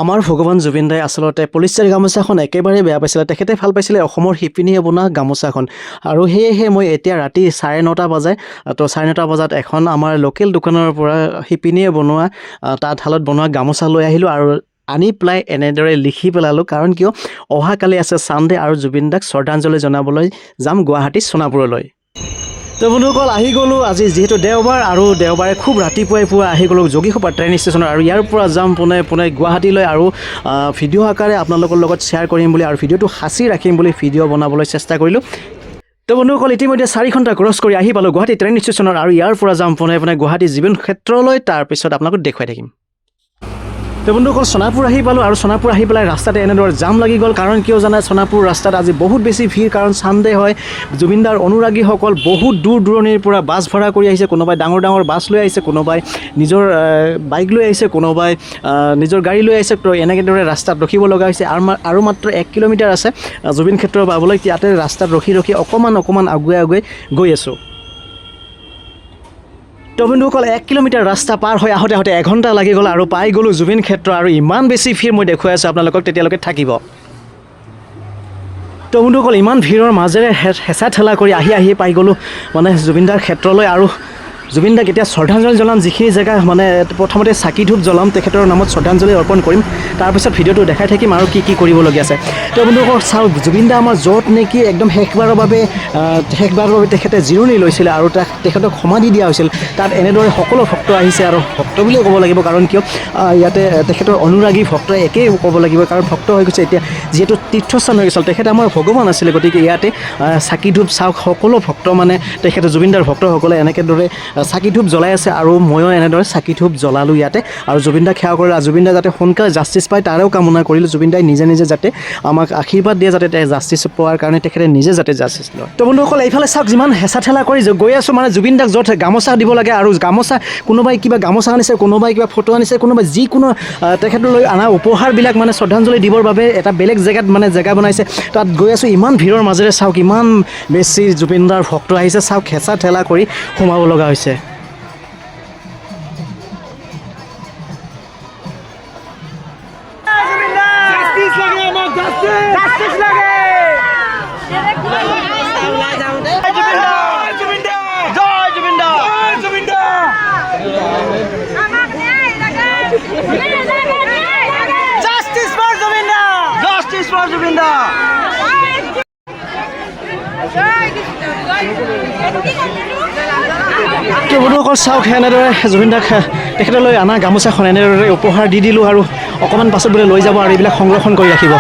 আমাৰ ভগৱান জুবিন দাই আচলতে পলিষ্টাৰ গামোচাখন একেবাৰে বেয়া পাইছিলে। তেখেতে ভাল পাইছিলে অসমৰ শিপিনীয়ে বনোৱা গামোচাখন। আৰু সেয়েহে মই এতিয়া ৰাতি 9:30 বজায় তো 9:30 বজাত এখন আমাৰ লোকেল দোকানৰ পৰা শিপিনীয়ে বনোৱা তাঁতশালত বনোৱা গামোচা লৈ আহিলোঁ আৰু আনি পেলাই এনেদৰে লিখি পেলালোঁ। কাৰণ কিয় অহাকালি আছে ছানডে আৰু জুবিন দাক শ্ৰদ্ধাঞ্জলি জনাবলৈ যাম গুৱাহাটী সোণাপুৰলৈ। তো বন্ধুসকল আহি গ'লোঁ আজি যিহেতু দেওবাৰ আৰু দেওবাৰে খুব ৰাতিপুৱাই পুৱা আহি গ'লোঁ যোগীঘোপা ট্ৰেইন ষ্টেচনত আৰু ইয়াৰ পৰা যাম পোনে গুৱাহাটীলৈ আৰু ভিডিঅ' আকাৰে আপোনালোকৰ লগত শ্বেয়াৰ কৰিম বুলি আৰু ভিডিঅ'টো সাঁচি ৰাখিম বুলি ভিডিঅ' বনাবলৈ চেষ্টা কৰিলোঁ। তো বন্ধুসকল ইতিমধ্যে 4 ঘণ্টা ক্ৰছ কৰি আহি পালোঁ গুৱাহাটী ট্ৰেইন ষ্টেচনত আৰু ইয়াৰ পৰা যাম পোনে গুৱাহাটী জীৱন ক্ষেত্ৰলৈ তাৰপিছত আপোনালোকক দেখুৱাই থাকিম। তো বন্ধুসকল সোণাপুৰ আহি পালোঁ আৰু সোণাপুৰ আহি পেলাই ৰাস্তাতে এনেদৰে জাম লাগি গ'ল। কাৰণ কিয় জানে সোণাপুৰ ৰাস্তাত আজি বহুত বেছি ভিৰ কাৰণ ছানডে হয়। জুবিনদাৰ অনুৰাগীসকল বহুত দূৰ দূৰণিৰ পৰা বাছ ভাড়া কৰি আহিছে। কোনোবাই ডাঙৰ বাছ লৈ আহিছে, কোনোবাই নিজৰ বাইক লৈ আহিছে, কোনোবাই নিজৰ গাড়ী লৈ আহিছে। তো এনেদৰে ৰাস্তাত ৰখিব লগা হৈছে আৰু মাত্ৰ 1 কিলোমিটাৰ আছে জুবিন ক্ষেত্ৰ পাবলৈ। ইয়াতে ৰাস্তাত ৰখি অকণমান আগুৱাই গৈ আছোঁ। তো বন্ধুসকল 1 কিলোমিটাৰ ৰাস্তা পাৰ হৈ আহোঁতে 1 ঘণ্টা লাগি গ'ল আৰু পাই গ'লোঁ জুবিন ক্ষেত্ৰ আৰু ইমান বেছি ভিৰ মই দেখুৱাই আছোঁ আপোনালোকক, তেতিয়ালৈকে থাকিব। তো বন্ধুসকল ইমান ভিৰৰ মাজেৰে হেঁচা ঠেলা কৰি আহি পাই গ'লোঁ মানে জুবিনদাৰ ক্ষেত্ৰলৈ আৰু জুবিনদাক এতিয়া শ্ৰদ্ধাঞ্জলি জনাম। যিখিনি জেগা মানে প্ৰথমতে চাকি ধূপ জ্বলাম, তেখেতৰ নামত শ্ৰদ্ধাঞ্জলি অৰ্পণ কৰিম, তাৰপিছত ভিডিঅ'টো দেখাই থাকিম আৰু কি কৰিবলগীয়া আছে। তো বন্ধুসকল চাওক জুবিনদা আমাৰ য'ত নেকি একদম শেষবাৰৰ বাবে তেখেতে জিৰণি লৈছিলে আৰু তেখেতক সমাধি দিয়া হৈছিল, তাত এনেদৰে সকলো ভক্ত আহিছে আৰু ভক্ত বুলিয়ে ক'ব লাগিব। কাৰণ কিয় ইয়াতে তেখেতৰ অনুৰাগী ভক্ত একেই ক'ব লাগিব, কাৰণ ভক্ত হৈ গৈছে এতিয়া যিহেতু তীৰ্থস্থান হৈ গৈছিল। তেখেত আমাৰ ভগৱান আছিলে, গতিকে ইয়াতে চাকি ধূপ চাওক সকলো ভক্ত মানে তেখেতে জুবিনদাৰ ভক্তসকলে এনেকেদৰে চাকি ধূপ জ্বলাই আছে আৰু ময়ো এনেদৰে চাকি ধূপ জ্বলালোঁ ইয়াতে আৰু জুবিনদাক সেৱা কৰিলোঁ। আৰু জুবিনদা যাতে সোনকালে জাষ্টিছ পায় তাৰেও কামনা কৰিলোঁ। জুবিনদাই নিজে যাতে আমাক আশীৰ্বাদ দিয়ে, যাতে জাষ্টিছ পোৱাৰ কাৰণে তেখেতে নিজে যাতে জাষ্টিছ লয়। তো বন্ধুসকল এইফালে চাওক যিমান হেঁচা ঠেলা কৰি গৈ আছোঁ মানে জুবিনদাক য'ত গামোচা দিব লাগে আৰু গামোচা কোনোবাই কিবা গামোচা আনিছে, কোনোবাই কিবা ফটো আনিছে, কোনোবাই যিকোনো তেখেতলৈ অনা উপহাৰবিলাক মানে শ্ৰদ্ধাঞ্জলি দিবৰ বাবে এটা বেলেগ জেগাত মানে জেগা বনাইছে। তাত গৈ আছোঁ ইমান ভিৰৰ মাজেৰে চাওক ইমান বেছি জুবিনদাৰ ভক্ত আহিছে। চাওক হেঁচা ঠেলা কৰি সোমাব লগা হৈছে। বন্ধুসকল চাওক এনেদৰে জুবিনদাক তেখেতলৈ অনা গামোচাখন এনেদৰে উপহাৰ দি দিলোঁ আৰু অকণমান পাছত বোলে লৈ যাব আৰু এইবিলাক সংৰক্ষণ কৰি ৰাখিব।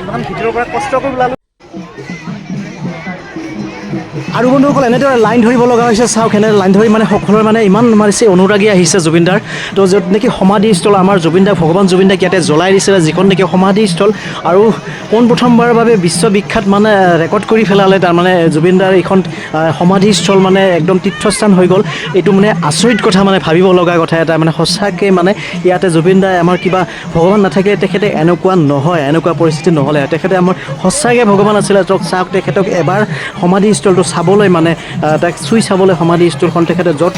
ইমান ভিতৰৰ পৰা কষ্ট কৰি ওলালোঁ আৰু বন্ধুসকল এনেদৰে লাইন ধৰিব লগা হৈছে। চাওক এনেদৰে লাইন ধৰি মানে সকলোৰে মানে ইমান বেছি অনুৰাগী আহিছে জুবিনদাৰ। তো য'ত নেকি সমাধিস্থল আমাৰ জুবিনদাক ভগৱান জুবিনদাক ইয়াতে জ্বলাই দিছিলে, যিখন নেকি সমাধিস্থল আৰু পোনপ্ৰথমবাৰৰ বাবে বিশ্ববিখ্যাত মানে ৰেকৰ্ড কৰি পেলালে। তাৰমানে জুবিনদাৰ এইখন সমাধিস্থল মানে একদম তীৰ্থস্থান হৈ গ'ল। এইটো মানে আচৰিত কথা, মানে ভাবিব লগা কথা এটা, মানে সঁচাকৈ মানে ইয়াতে জুবিনদাই আমাৰ কিবা ভগৱান নাথাকে তেখেতে এনেকুৱা নহয়, এনেকুৱা পৰিস্থিতি নহ'লে তেখেতে আমাৰ সঁচাকৈ ভগৱান আছিলে। চাওক তেখেতক এবাৰ সমাধিস্থলটো চাবলৈ মানে তাক চুই চাবলৈ সমাধিস্থলখন তেখেতে য'ত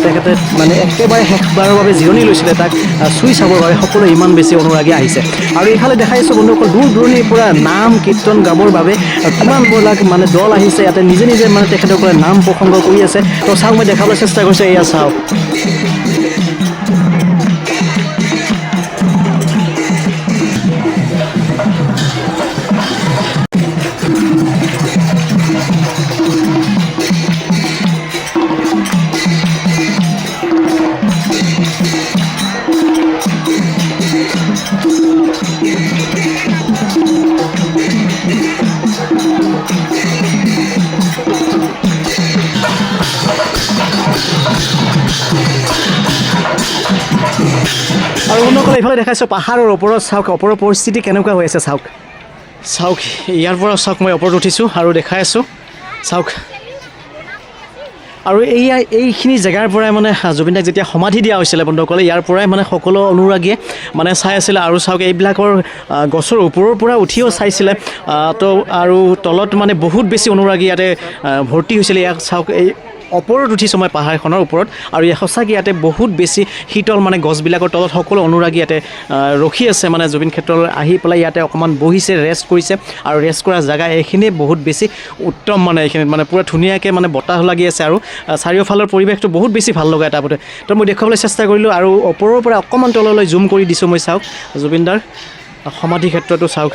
তেখেতে মানে একেবাৰে শেষবাৰৰ বাবে জিৰণি লৈছিলে তাক চুই চাবৰ বাবে সকলোৱে ইমান বেছি অনুৰাগী আহিছে। আৰু এইফালে দেখাইছোঁ বন্ধুসকল দূৰ দূৰণিৰ পৰা নাম কীৰ্তন গাবৰ বাবে কিমানবিলাক মানে দল আহিছে। ইয়াতে নিজে মানে তেখেতসকলে নাম প্ৰসংগ কৰি আছে। তো চাওক মই দেখাবলৈ চেষ্টা কৰিছোঁ, এয়া চাওক। আৰু বন্ধুসকল এইফালে দেখাইছোঁ পাহাৰৰ ওপৰত চাওক, ওপৰৰ পৰিস্থিতি কেনেকুৱা হৈ আছে চাওক। চাওক ইয়াৰ পৰা চাওক মই ওপৰত উঠিছোঁ আৰু দেখাই আছোঁ চাওক আৰু এইখিনি জেগাৰ পৰাই মানে জুবিন দাক যেতিয়া সমাধি দিয়া হৈছিলে বন্ধুসকলে ইয়াৰ পৰাই মানে সকলো অনুৰাগীয়ে মানে চাই আছিলে আৰু চাওক এইবিলাকৰ গছৰ ওপৰৰ পৰা উঠিও চাইছিলে তো আৰু তলত মানে বহুত বেছি অনুৰাগী ইয়াতে ভৰ্তি হৈছিলে ইয়াক চাওক এই ওপৰত উঠিছোঁ মই পাহাৰখনৰ ওপৰত আৰু সঁচাকৈ ইয়াতে বহুত বেছি শীতল মানে গছবিলাকৰ তলত সকলো অনুৰাগী ইয়াতে ৰখি আছে মানে জুবিন ক্ষেত্ৰলৈ আহি পেলাই ইয়াতে অকণমান বহিছে ৰেষ্ট কৰিছে আৰু ৰেষ্ট কৰা জেগা এইখিনিয়ে বহুত বেছি উত্তম মানে এইখিনিত মানে পূৰা ধুনীয়াকৈ মানে বতাহ লাগি আছে আৰু চাৰিওফালৰ পৰিৱেশটো বহুত বেছি ভাল লগা এটা বোধে তো মই দেখুৱাবলৈ চেষ্টা কৰিলোঁ আৰু ওপৰৰ পৰা অকণমান তললৈ জুম কৰি দিছোঁ মই চাওক জুবিনদাৰ সমাধি ক্ষেত্ৰটো চাওক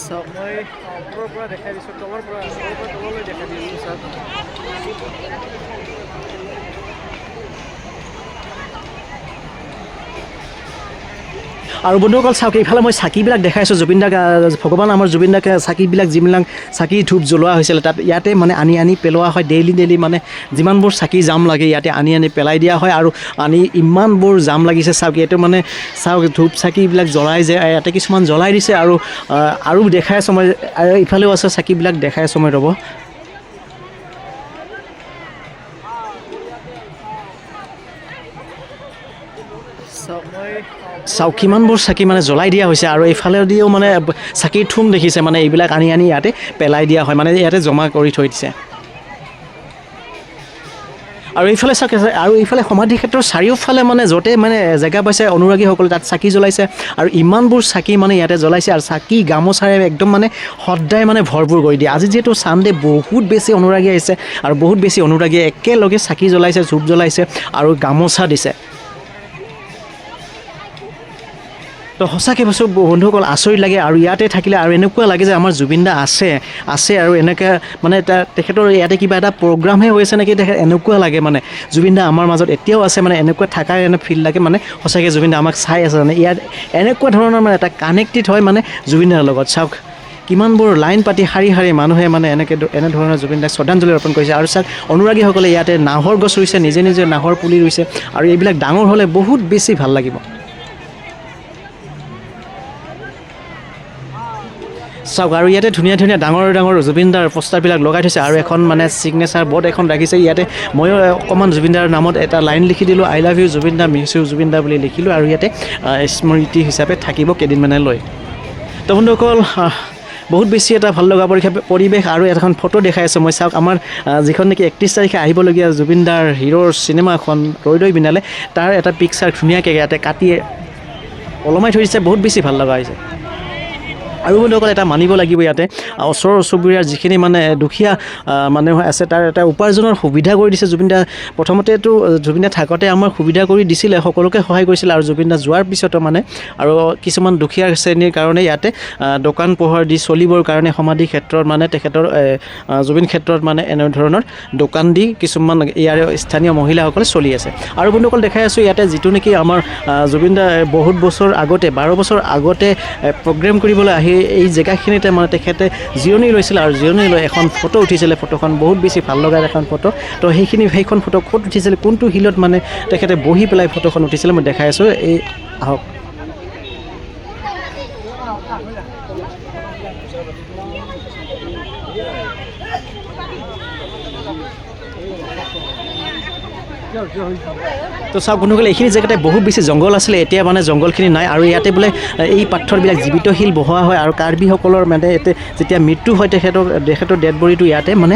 চাওক মই ওপৰৰ পৰা দেখাই দিছোঁ তলৰ পৰা তললৈ দেখাই দিছোঁ চাওক আৰু বন্ধুসকল চাওক এইফালে মই চাকিবিলাক দেখাইছোঁ জুবিন দাক ভগৱান আমাৰ জুবিন দাক চাকিবিলাক যিবিলাক চাকি ধূপ জ্বলোৱা হৈছিলে তাত ইয়াতে মানে আনি পেলোৱা হয় ডেইলি মানে যিমানবোৰ চাকি জাম লাগে ইয়াতে আনি পেলাই দিয়া হয় আৰু ইমানবোৰ জাম লাগিছে চাওক এইটো মানে চাওক ধূপ চাকিবিলাক জ্বলাই যে ইয়াতে কিছুমান জ্বলাই দিছে আৰু দেখাই আছোঁ মই আৰু ইফালেও আছে চাকিবিলাক দেখাই আছোঁ মই ৰ'ব চাওক কিমানবোৰ চাকি মানে জ্বলাই দিয়া হৈছে আৰু এইফালেদিও মানে চাকিৰ থুম দেখিছে মানে এইবিলাক আনি ইয়াতে পেলাই দিয়া হয় মানে ইয়াতে জমা কৰি থৈ দিছে আৰু এইফালে চাওক আৰু এইফালে সমাধি ক্ষেত্ৰৰ চাৰিওফালে মানে য'তে মানে জেগা পাইছে অনুৰাগীসকলে তাত চাকি জ্বলাইছে আৰু ইমানবোৰ চাকি মানে ইয়াতে জ্বলাইছে আৰু চাকি গামোচাৰে একদম মানে সদায় মানে ভৰপূৰ কৰি দিয়ে আজি যিহেতু ছানডে বহুত বেছি অনুৰাগী আহিছে আৰু বহুত বেছি অনুৰাগীয়ে একেলগে চাকি জ্বলাইছে ধূপ জ্বলাইছে আৰু গামোচা দিছে তো সঁচাকৈ কৈছোঁ বন্ধুসকল আচৰিত লাগে আৰু ইয়াতে থাকিলে আৰু এনেকুৱা লাগে যে আমাৰ জুবিন দা আছে আৰু এনেকৈ মানে তেখেতৰ ইয়াতে কিবা এটা প্ৰগ্ৰামহে হৈ আছে নেকি এনেকুৱা লাগে মানে জুবিন দা আমাৰ মাজত এতিয়াও আছে মানে এনেকুৱা থাকাৰ ফিল লাগে মানে সঁচাকৈ জুবিন দা আমাক চাই আছে মানে ইয়াত এনেকুৱা ধৰণৰ মানে এটা কানেক্টেড হয় মানে জুবিন দাৰ লগত চাওক কিমানবোৰ লাইন পাতি শাৰী মানুহে মানে এনেধৰণৰ জুবিন দাক শ্ৰদ্ধাঞ্জলি অৰ্পণ কৰিছে আৰু চাওক অনুৰাগীসকলে ইয়াতে নাহৰ গছ ৰুইছে নিজে নাহৰ পুলি ৰুইছে আৰু এইবিলাক ডাঙৰ হ'লে বহুত বেছি ভাল লাগিব চাওক আৰু ইয়াতে ধুনীয়া ডাঙৰ জুবিনদাৰ পোষ্টাৰবিলাক লগাই থৈছে আৰু এখন মানে ছিগনেচাৰ বৰ্ড এখন ৰাখিছে ইয়াতে ময়ো অকণমান জুবিনদাৰ নামত এটা লাইন লিখি দিলোঁ আই লাভ ইউ জুবিন দা মিছ ইউ জুবিন দা বুলি লিখিলোঁ আৰু ইয়াতে স্মৃতি হিচাপে থাকিব কেইদিনমানে লৈ তো বন্ধুসকল বহুত বেছি এটা ভাল লগা পৰিৱেশ আৰু এখন ফটো দেখাই আছোঁ মই চাওক আমাৰ যিখন নেকি 31 তাৰিখে আহিবলগীয়া জুবিনদাৰ হিৰোৰ চিনেমাখন ৰৈ বিনালে তাৰ এটা পিকচাৰ ধুনীয়াকৈ ইয়াতে কাটি ওলমাই থৈ দিছে বহুত বেছি ভাল লগা হৈছে আৰু বন্ধুসকল এটা মানিব লাগিব ইয়াতে ওচৰ চুবুৰীয়াৰ যিখিনি মানে দুখীয়া মানুহ আছে তাৰ এটা উপাৰ্জনৰ সুবিধা কৰি দিছে জুবিন দা প্ৰথমতেতো জুবিন দা থাকোঁতে আমাৰ সুবিধা কৰি দিছিলে সকলোকে সহায় কৰিছিলে আৰু জুবিন দা যোৱাৰ পিছতো মানে আৰু কিছুমান দুখীয়া শ্ৰেণীৰ কাৰণে ইয়াতে দোকান পোহাৰ দি চলিবৰ কাৰণে সমাধি ক্ষেত্ৰত মানে তেখেতৰ জুবিন ক্ষেত্ৰত মানে এনেধৰণৰ দোকান দি কিছুমান ইয়াৰে স্থানীয় মহিলাসকলে চলি আছে আৰু বন্ধুসকল দেখাই আছোঁ ইয়াতে যিটো নেকি আমাৰ জুবিন দা বহুত বছৰ আগতে 12 বছৰ আগতে প্ৰগ্ৰেম কৰিবলৈ আহি এই জেগাখিনিতে মানে তেখেতে জিৰণি লৈছিলে আৰু জিৰণি লৈ এখন ফটো উঠিছিলে ফটোখন বহুত বেছি ভাল লগা এখন ফটো তো সেইখন ফটো ক'ত উঠিছিলে কোনটো হিলত মানে তেখেতে বহি পেলাই ফটোখন উঠিছিলে মই দেখাই আছোঁ এই আহক তো চাওক বন্ধুসকল এইখিনি জেগাতে বহুত বেছি জংঘল আছিলে এতিয়া মানে জংঘলখিনি নাই আৰু ইয়াতে বোলে এই পাথৰবিলাক জীৱিত শিল বহোৱা হয় আৰু কাৰ্বিসকলৰ মানে ইয়াতে যেতিয়া মৃত্যু হয় তেখেতৰ ডেড বডিটো ইয়াতে মানে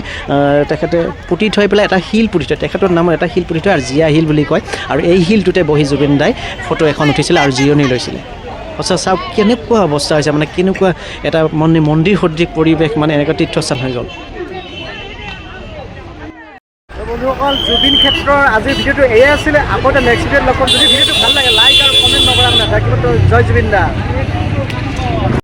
তেখেতে পুতি থৈ পেলাই এটা শিল পুতি থয় তেখেতৰ নামত এটা শিল পুতি থয় আৰু জীয়া শিল বুলি কয় আৰু এই শিলটোতে বহি জুবিন দাই ফটো এখন উঠিছিলে আৰু জিৰণি লৈছিলে সঁচা চাওক কেনেকুৱা অৱস্থা হৈছে মানে কেনেকুৱা এটা মন্দিৰ সদৃশ পৰিৱেশ মানে এনেকুৱা তীৰ্থস্থান হৈ গ'ল বন্ধুসকল জুবিন ক্ষেত্ৰৰ আজিৰ ভিডিঅ'টো এয়াই আছিলে আকৌ এটা নেক্সট ভিডিঅ'ত লগ পাম যদি ভিডিঅ'টো ভাল লাগে লাইক আৰু কমেণ্ট নকৰা নাথাকিব তো জয় জুবিন দা